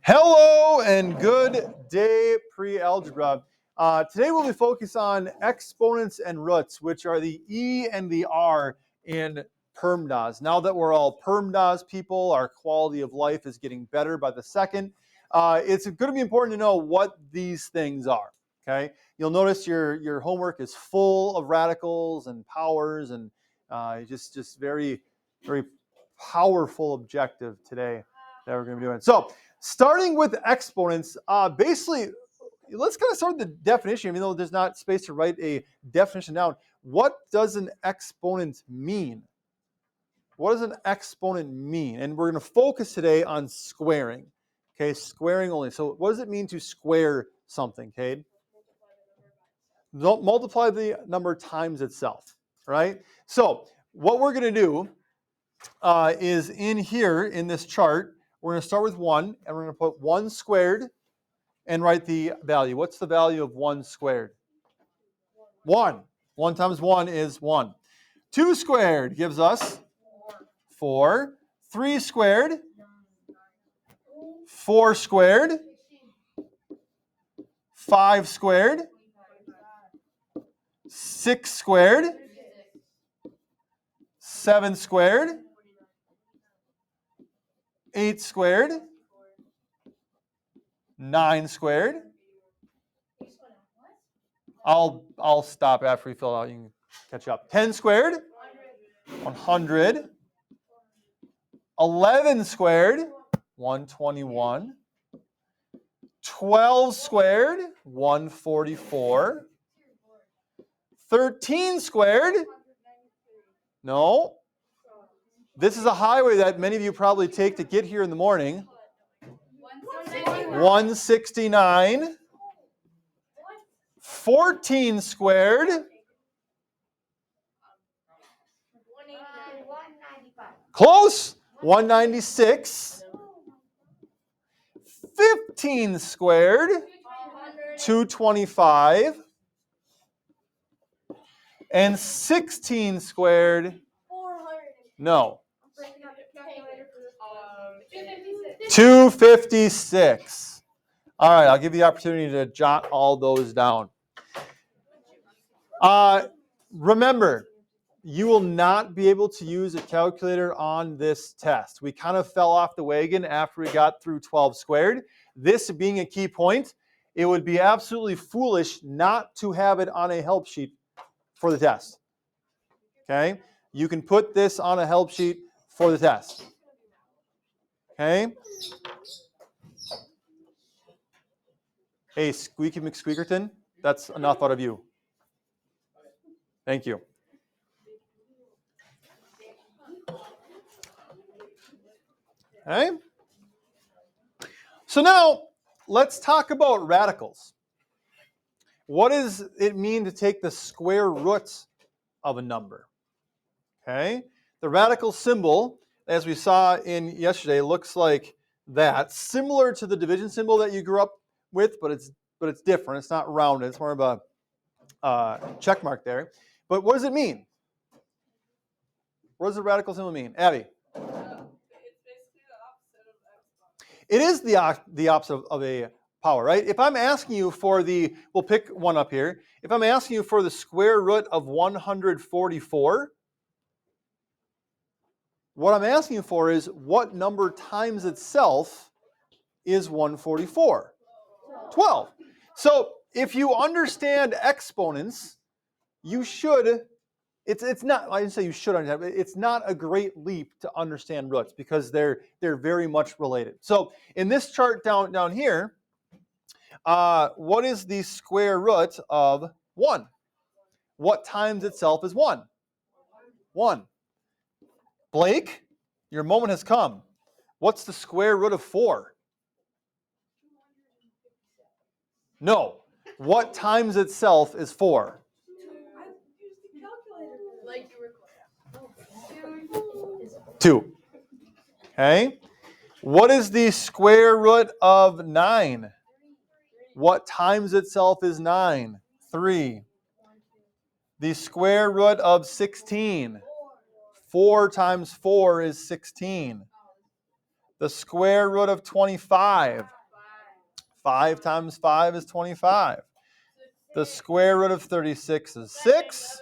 Hello and good day, pre-algebra. Today we'll be focused on exponents and roots, which are the E and the R in PERMDAS. Now that we're all PERMDAS people, our quality of life is getting better by the second. It's going to be important to know what these things are. Okay, you'll notice your homework is full of radicals and powers and just very powerful objective today that we're going to be doing. So, starting with exponents, basically, let's kind of start with the definition, even though there's not space to write a definition down. What does an exponent mean? What does an exponent mean? And we're going to focus today on squaring. Okay, squaring only. So what does it mean to square something, Cade? Multiply the number times itself, right? So what we're going to do is in here, in this chart, we're going to start with 1, and we're going to put 1 squared and write the value. What's the value of 1 squared? 1. 1 times 1 is 1. 2 squared gives us 4. 3 squared, 4 squared, 5 squared, 6 squared, 7 squared, 8 squared, 9 squared. I'll stop after we fill out. You can catch up. 10 squared, 100. 11 squared, 121. 12 squared, 144. 13 squared. No. This is a highway that many of you probably take to get here in the morning. 169. 14 squared. Close. 196. 15 squared. 225. And 16 squared. No. 256. All right, I'll give you the opportunity to jot all those down. Remember, you will not be able to use a calculator on this test. We kind of fell off the wagon after we got through 12 squared. This being a key point, it would be absolutely foolish not to have it on a help sheet for the test. Okay? You can put this on a help sheet for the test. Okay? Hey, Squeaky McSqueakerton, that's enough out of you. Thank you. Okay? So now, let's talk about radicals. What does it mean to take the square root of a number? Okay? The radical symbol, as we saw in yesterday, looks like that. Similar to the division symbol that you grew up with, but it's different. It's not rounded. It's more of a check mark there. But what does it mean? What does the radical symbol mean? Abby? It's basically the opposite of exponent. It is the opposite of a power, right? If I'm asking you for we'll pick one up here. If I'm asking you for the square root of 144, what I'm asking you for is what number times itself is 144? 12. So if you understand exponents, you should, it's not, I didn't say you should understand, but it's not a great leap to understand roots because they're very much related. So in this chart down here, what is the square root of 1? What times itself is 1? 1. Blake, your moment has come. What's the square root of 4? No. What times itself is 4? 2. Okay. What is the square root of 9? What times itself is 9? 3. The square root of 16. 4 times 4 is 16. The square root of 25. 5 times 5 is 25. The square root of 36 is 6.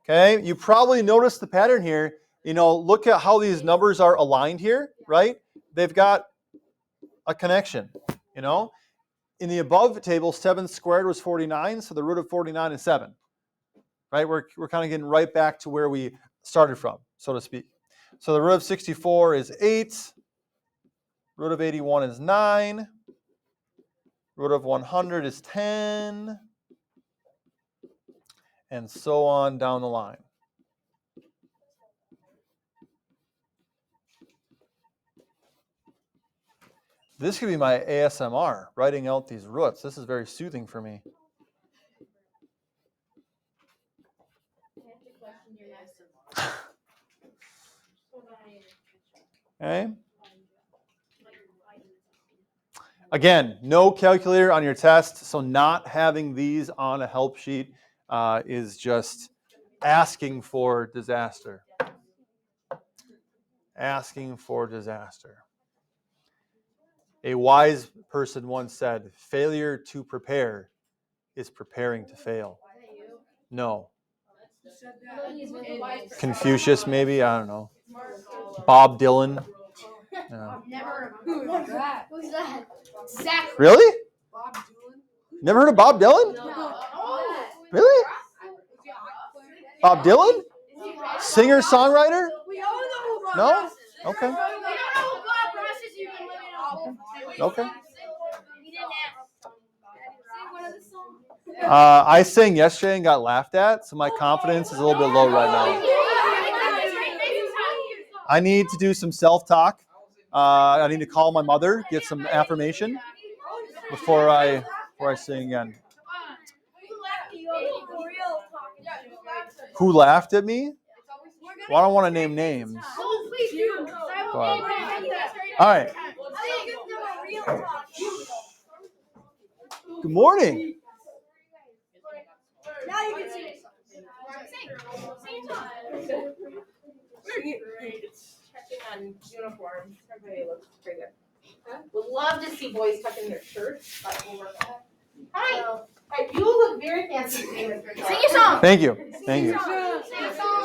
Okay, you probably noticed the pattern here. You know, look at how these numbers are aligned here, right? They've got a connection, you know. In the above table, 7 squared was 49, so the root of 49 is 7. Right? We're kind of getting right back to where we started from, so to speak. So the root of 64 is 8. Root of 81 is 9. Root of 100 is 10. And so on down the line. This could be my ASMR, writing out these roots. This is very soothing for me. Okay. Again, no calculator on your test, so not having these on a help sheet is just asking for disaster. Asking for disaster. A wise person once said, failure to prepare is preparing to fail. No. Confucius, maybe? I don't know. Bob Dylan. No. Who's that? Who's that? Zach. Really? Bob Dylan? Never heard of Bob Dylan? No. Really? Bob Dylan? Singer, songwriter? We all know who Bob No? Ross is. Okay. We don't know who Bob Ross is. You can live in Okay. He didn't ask. Sing one of the songs. I sang yesterday and got laughed at, so my confidence is a little bit low right now. I need to do some self-talk. I need to call my mother, get some affirmation before I sing again. Who laughed at me? Well, I don't want to name names. But, all right. Good morning. Now you can sing. Checking on uniforms. Everybody looks pretty good. Would love to see boys tucking their shirts, but we'll work on it. Hi. Hi. You look very fancy today, Mr. Shaw. Sing your song. Thank you. Thank you. Sing a song.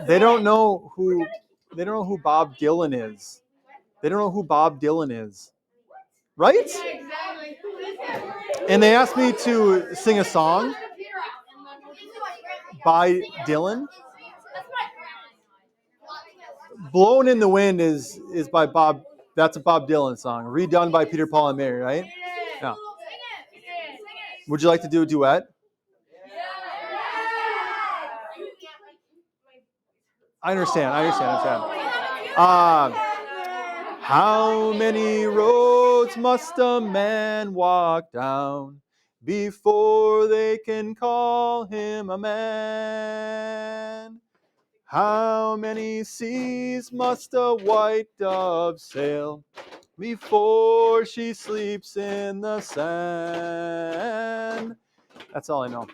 They don't know who Bob Dylan is. They don't know who Bob Dylan is. Right? And they asked me to sing a song by Dylan. Blowing in the Wind is by Bob. That's a Bob Dylan song, redone by Peter, Paul, and Mary, right? Yeah. Would you like to do a duet? I understand. How many roads must a man walk down before they can call him a man? How many seas must a white dove sail before she sleeps in the sand? That's all I know.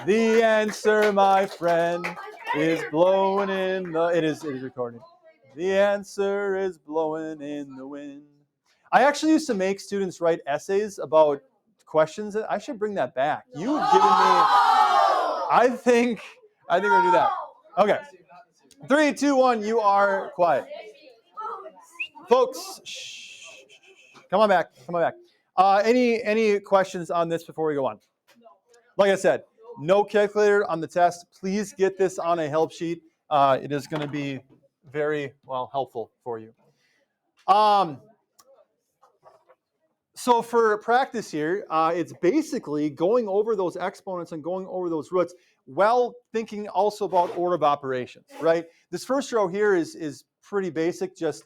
The answer, my friend, is blowing in the... It is recording. The answer is blowing in the wind. I actually used to make students write essays about questions. I should bring that back. You've given me... I think we're going to do that. Okay. 3, 2, 1, you are quiet. Folks, shh. Come on back. Any questions on this before we go on? Like I said, no calculator on the test. Please get this on a help sheet. It is going to be very helpful for you. So for practice here, it's basically going over those exponents and going over those roots while thinking also about order of operations, right? This first row here is pretty basic, just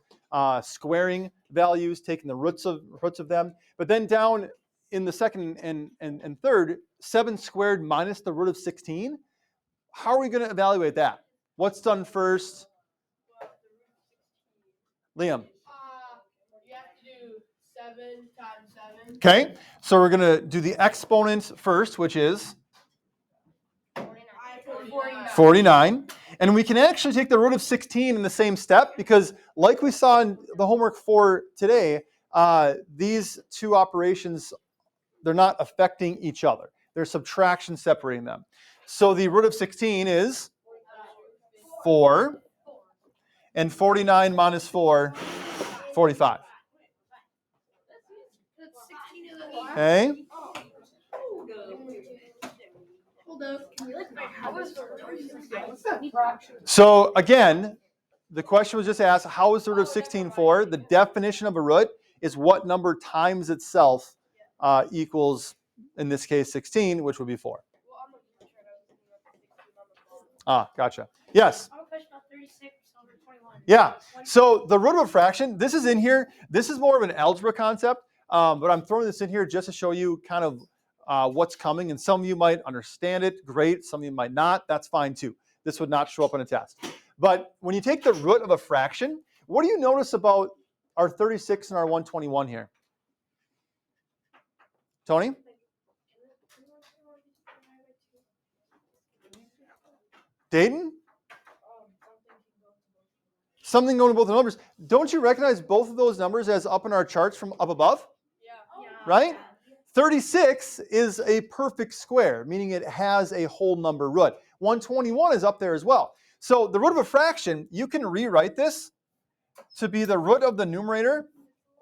squaring values, taking the roots of them. But then down in the second and third, 7 squared minus the root of 16. How are we going to evaluate that? What's done first? Liam. You have to do 7 times 7. Okay, so we're going to do the exponent first, which is 49. And we can actually take the root of 16 in the same step because like we saw in the homework for today, these two operations, they're not affecting each other. There's subtraction separating them. So the root of 16 is 4. And 49 minus 4, 45. Okay? So again, the question was just asked, how is the root of 16 4? The definition of a root is what number times itself equals, in this case, 16, which would be 4. Ah, gotcha. Yes? Yeah. So the root of a fraction, this is in here. This is more of an algebra concept, but I'm throwing this in here just to show you kind of what's coming. And some of you might understand it. Great. Some of you might not. That's fine too. This would not show up on a test. But when you take the root of a fraction, what do you notice about our 36 and our 121 here? Tony? Dayton? Something going to both the numbers. Don't you recognize both of those numbers as up in our charts from up above? Yeah. Right? 36 is a perfect square, meaning it has a whole number root. 121 is up there as well. So the root of a fraction, you can rewrite this to be the root of the numerator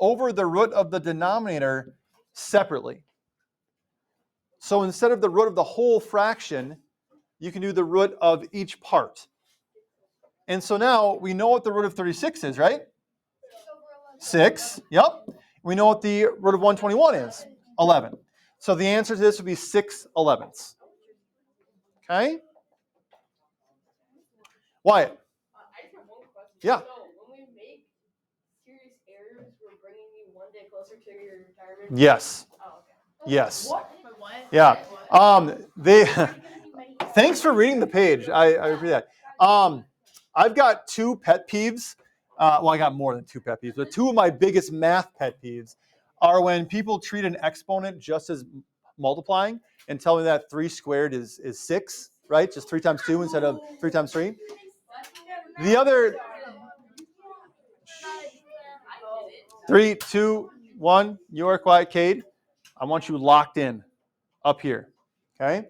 over the root of the denominator separately. So instead of the root of the whole fraction, you can do the root of each part. And so now we know what the root of 36 is, right? 6. Yep. We know what the root of 121 is. 11. So the answer to this would be 6/11. Okay? Wyatt? I just have one question. Yeah. So when we make serious errors, we're bringing you one day closer to your retirement? Yes. Oh, okay. Yes. What? Yeah. Thanks for reading the page. I appreciate that. I've got 2 pet peeves. Well, I got more than 2 pet peeves, but 2 of my biggest math pet peeves are when people treat an exponent just as multiplying and tell me that 3 squared is 6, right? Just 3 times 2 instead of 3 times 3. The other 3, 2, 1, you are quiet, Cade. I want you locked in up here. Okay.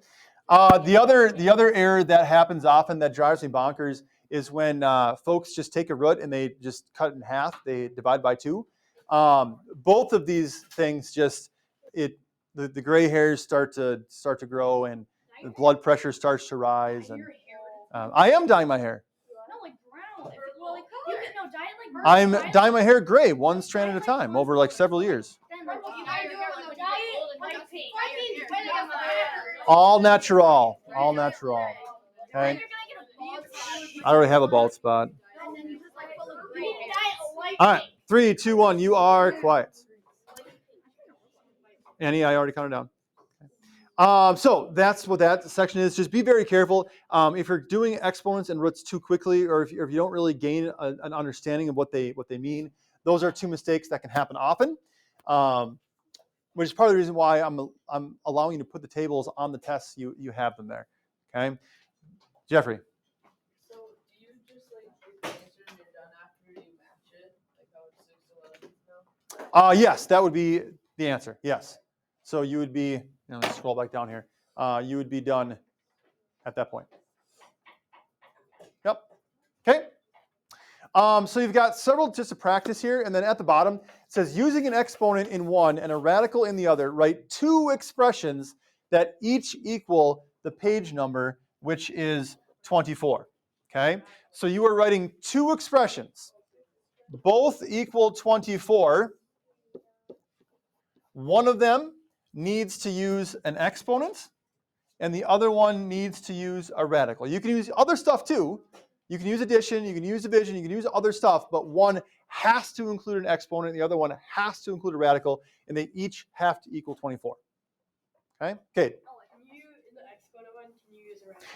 The other error that happens often that drives me bonkers is when folks just take a root and they just cut it in half. They divide by 2. Both of these things the gray hairs start to grow and the blood pressure starts to rise. And I am dyeing my hair. I'm dyeing my hair gray, one strand at a time, over like several years. All natural. All natural. Okay. I already have a bald spot. All right. 3, 2, 1. You are quiet. Annie, I already counted down. So that's what that section is. Just be very careful. If you're doing exponents and roots too quickly, or if you don't really gain an understanding of what they mean, those are 2 mistakes that can happen often. Which is part of the reason why I'm allowing you to put the tables on the tests. You have them there. Okay, Jeffrey. So do you just give the answer and you're done after you match it? Like how it's 6/11 now? Yes, that would be the answer. Yes. So you would be. Let's scroll back down here. You would be done at that point. Yep. Okay. So you've got several just to practice here, and then at the bottom it says using an exponent in one and a radical in the other, write 2 expressions that each equal the page number, which is 24. Okay, so you are writing 2 expressions, both equal 24. One of them needs to use an exponent, and the other one needs to use a radical. You can use other stuff too. You can use addition, you can use division, you can use other stuff, but one has to include an exponent, the other one has to include a radical, and they each have to equal 24. Okay? Okay.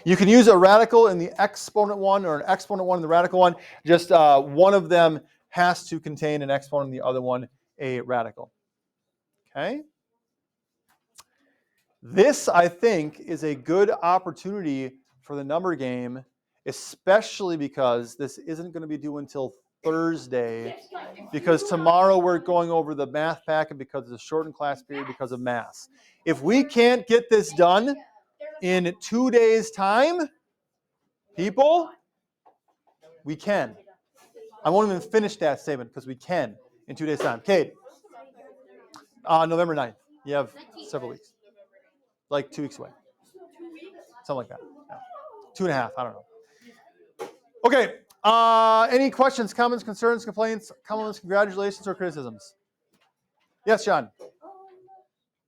You can use a radical in the exponent one or an exponent one in the radical one. Just one of them has to contain an exponent and the other one a radical. Okay? This, I think, is a good opportunity for the number game, especially because this isn't going to be due until Thursday, because tomorrow we're going over the math packet because it's a shortened class period because of mass. If we can't get this done in 2 days' time, people, we can. I won't even finish that statement because we can in 2 days' time. Kate, November 9th. You have several weeks. Like 2 weeks away. Something like that. Yeah. 2.5, I don't know. Okay. Any questions, comments, concerns, complaints, compliments, congratulations, or criticisms? Yes, John.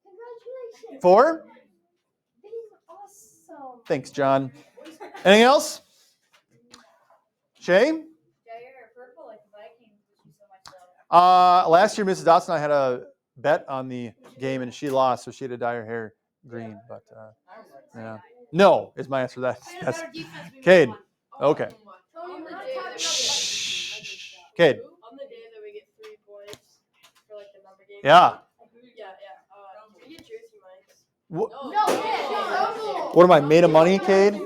Congratulations. 4? Being awesome. Thanks, John. Anything else? Shay? Yeah, you're purple like the Vikings, which is so much love. Last year, Mrs. Dotson and I had a bet on the game, and she lost, so she had to dye her hair green. But yeah, no is my answer to that. That's Cade. Okay. Shh. Cade. On the day that we get 3 points for like the number game. Yeah. We get jersey mics. What am I, made of money, Cade?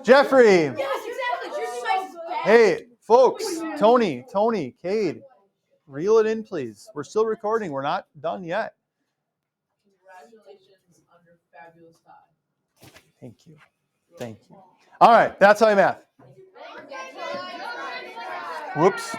Jeffrey. Yes, exactly. Jersey Mike's bad. Hey, folks. Tony, Cade. Reel it in, please. We're still recording. We're not done yet. Congratulations on your fabulous tie. Thank you. All right, that's how I math. Whoops.